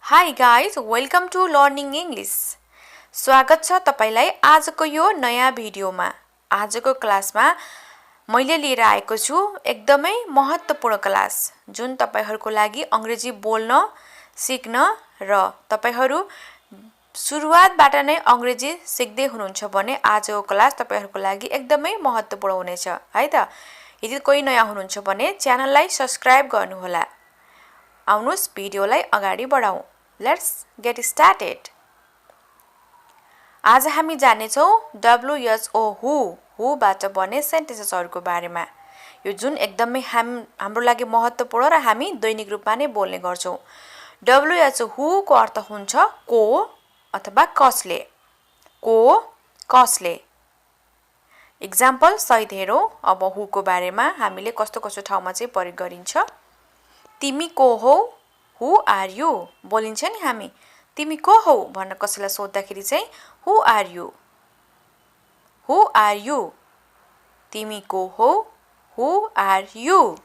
Hi guys, welcome to Learning English. स्वागत छ तपाईलाई आजको यो नयाँ भिडियोमा। आजको क्लासमा मैले लिएर आएको छु एकदमै महत्त्वपूर्ण क्लास जुन तपाईहरुको लागि अंग्रेजी बोल्न, सिक्न र तपाईहरु सुरुवातबाट नै अंग्रेजी सिक्दै हुनुहुन्छ भने आजको क्लास तपाईहरुको लागि एकदमै महत्त्वपूर्ण हुनेछ है त। यदि कोही नयाँ हुनुहुन्छ भने च्यानललाई सब्स्क्राइब गर्नुहोला। आउनुस् भिडियोलाई अगाडि बढाउँ। Let's get started. आज हामी जानेछौं WHO who बाट बने सेन्टेन्सेसहरुको बारेमा। यो जुन एकदमै हाम्रो लागि महत्त्वपूर्ण र हामी दैनिक रूपमा नै बोल्ने गर्छौं। WHO को अर्थ हुन्छ को अथवा कसले। को कसले। एक्जाम्पल सहित हेरौं। अब who को बारेमा हामीले कस्तो ठाउँमा चाहिँ प्रयोग गरिन्छ। तिमी को हौ? Who are you? बोलिन्छ नि हामी। तिमी को हौ भनेर कसैलाई सोध्दाखेरि चाहिँ Who are you? Who are you? तिमी को हौ? Who are you?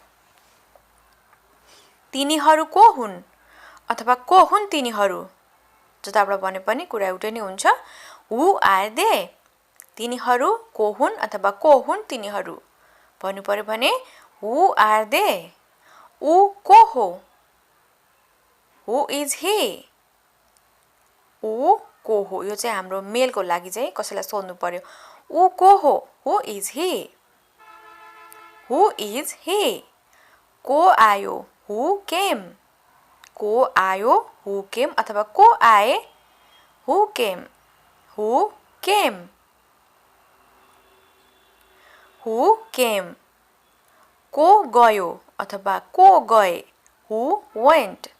तिनीहरू को हुन्? अथवा को हुन् तिनीहरू? जताबाट भने पनि कुरा एउटै नै हुन्छ। Who are they? तिनीहरू को हुन् अथवा को हुन् तिनीहरू? भन्नु पर्यो भने Who are they? ऊ को हो? Who is he? ऊ को हो? यो चाहिँ हाम्रो मेलको लागि चाहिँ कसैलाई सोध्नु पर्यो। ऊ को हो? Who is he? Who is he? को आयो? Who came? को आयो? Who came? अथवा को आए? Who came? Who came? Who came? को गयो? अथवा को गए? Who went?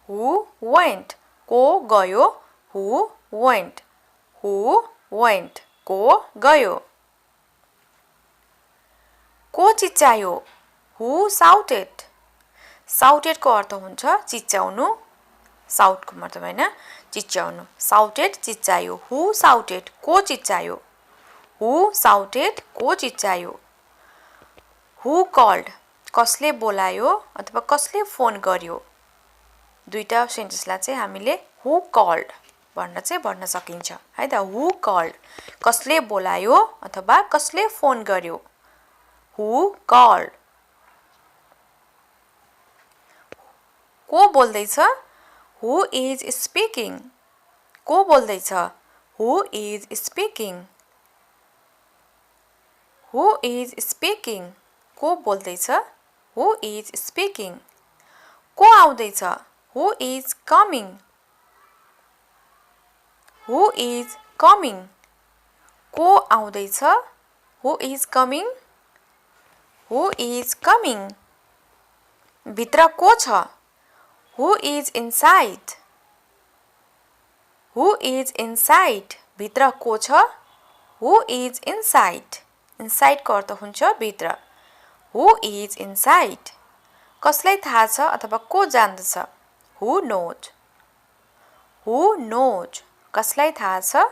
Who went? को गयो? Who went? Who went? को गयो? को चिच्चायो? Who shouted? Shouted को अर्थ हुन्छ चिच्चाउनु। Shout को मतलब हैन चिच्चाउनु। Shouted चिच्चायो। Who shouted? को चिच्चायो। Who shouted? को चिच्चायो। Who called? कसले बोलायो अथवा कसले फोन गर्यो। दुईटा सेन्टेन्सलाई चाहिँ हामीले who called भन्न सकिन्छ है त। who called कसले बोलायो अथवा कसले फोन गर्यो। who called को बोल्दैछ। who is speaking को बोल्दैछ। who is speaking who is speaking को बोल्दैछ। who is speaking को आउँदैछ। Who is coming? Who is coming? को आउँदैछ। Who is coming? Who is coming? भित्र को छ। Who is inside? Who is inside? भित्र को छ। Who is inside? Inside को अर्थ हुन्छ भित्र। Who is inside? कसलाई थाहा छ अथवा को जान्दछ। Who knows? Who knows? कसलाई थाहा छ।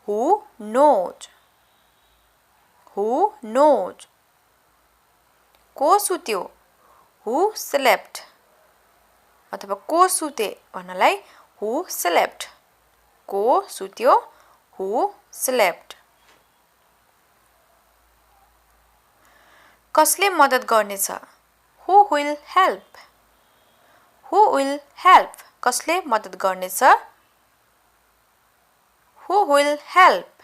Who knows? Who knows? को सुत्यो। Who slept? अथवा को सुते भन्नलाई Who slept? को सुत्यो। Who slept? कसले मद्दत गर्नेछ। Who will help? Who will help? कसले मद्दत गर्नेछ। Who will help?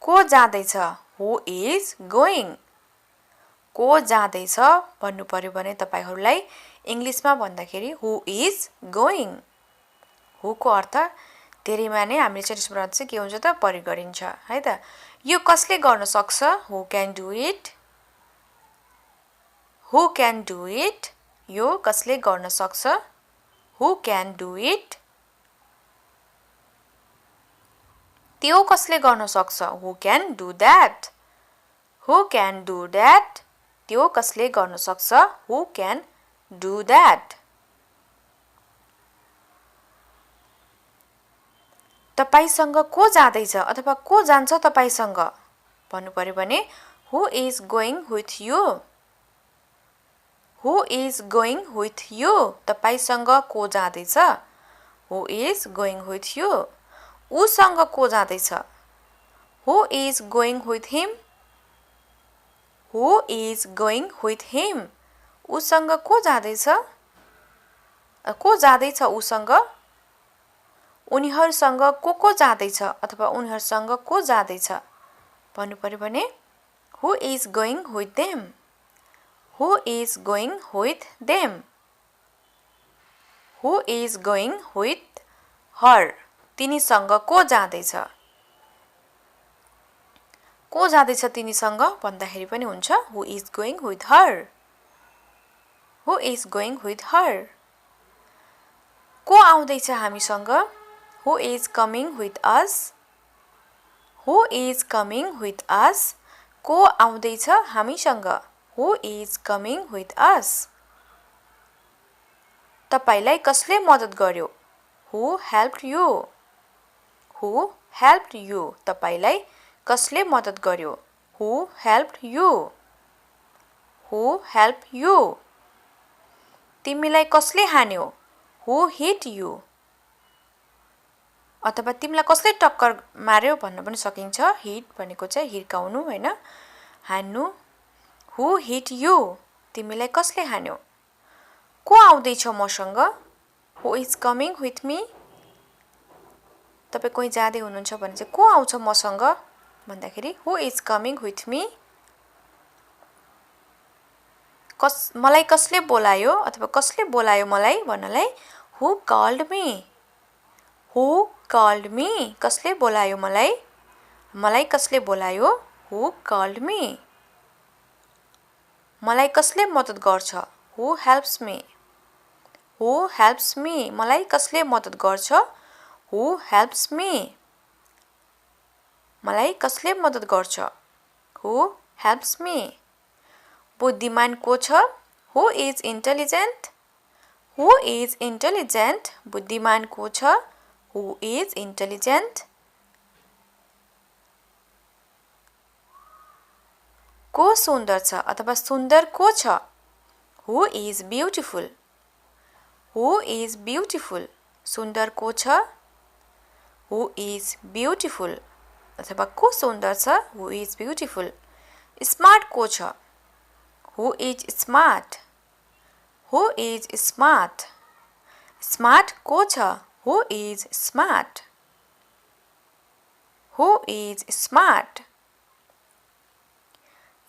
को जाँदैछ। Who is going? को जाँदैछ भन्नु पर्यो भने तपाईहरुलाई इंग्लिशमा भन्दाखेरि who is going? who को अर्थ धेरैमा नै हामीले सेन्टेन्समा चाहिँ के हुन्छ त प्रयोग गरिन्छ है त। यो कसले गर्न सक्छ। Who can do it? Who can do it? यो कसले गर्न सक्छ। Who can do it? त्यो कसले गर्न सक्छ। Who can do that? Who can do that? त्यो कसले गर्न सक्छ। Who can do that? तपाईसँग को जाँदैछ अथवा को जान्छ तपाईसँग भन्नु पर्यो भने Who is going with you? Who is going with you? तपाईसँग को जाँदैछ? Who is going with you? उसँग को जाँदैछ? Who is going with him? Who is going with him? उसँग को जाँदैछ? को जाँदैछ उसँग? उनीहरूसँग को जाँदैछ अथवा उनीहरूसँग को जाँदैछ भन्नु पर्यो भने Who is going with them? Who is going with them? Who is going with her? तिनीसँग को जाँदैछ? को जाँदैछ तिनीसँग भन्दाखेरि पनि हुन्छ Who is going with her? Who is going with her? को आउँदैछ हामीसँग? Who is coming with us? Who is coming with us? को आउँदैछ हामीसँग? Who is coming with us? तपाईलाई कसले मद्दत गर्यो? Who helped you? Who helped you? तपाईलाई कसले मद्दत गर्यो? Who helped you? Who helped you? तिमीलाई कसले हान्यो? Who hit you? अथवा तिमीलाई कसले टक्कर मार्यो भन्न पनि सकिन्छ हिट भनेको चाहिँ हिर्काउनु हैन हान्नु Who hit you? तिमीलाई कसले हान्यो? को आउँदैछ मसँग? Who is coming with me? तपाई कोही जाँदै हुनुहुन्छ भने चाहिँ को आउँछ मसँग भन्दाखेरि Who is coming with me? मलाई कसले बोलायो अथवा कसले बोलायो मलाई भन्नलाई Who called me? Who called me? कसले बोलायो मलाई? मलाई कसले बोलायो? Who called me? मलाई कसले मद्दत गर्छ? Who helps me? Who helps me? मलाई कसले मद्दत गर्छ? Who helps me? मलाई कसले मद्दत गर्छ? Who helps me? बुद्धिमान को छ? Who is intelligent? Who is intelligent? बुद्धिमान को छ? Who is intelligent? को सुन्दर छ अथवा सुन्दर को छ? Who is beautiful? Who is beautiful? सुन्दर को छ? Who is beautiful? अथवा को सुन्दर छ? Who is beautiful? Smart को छ? Who is smart? Who is smart? Smart को छ? Who is smart? Who is smart?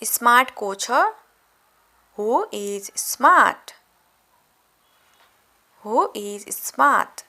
Smart को छ? Who is smart? Who is smart?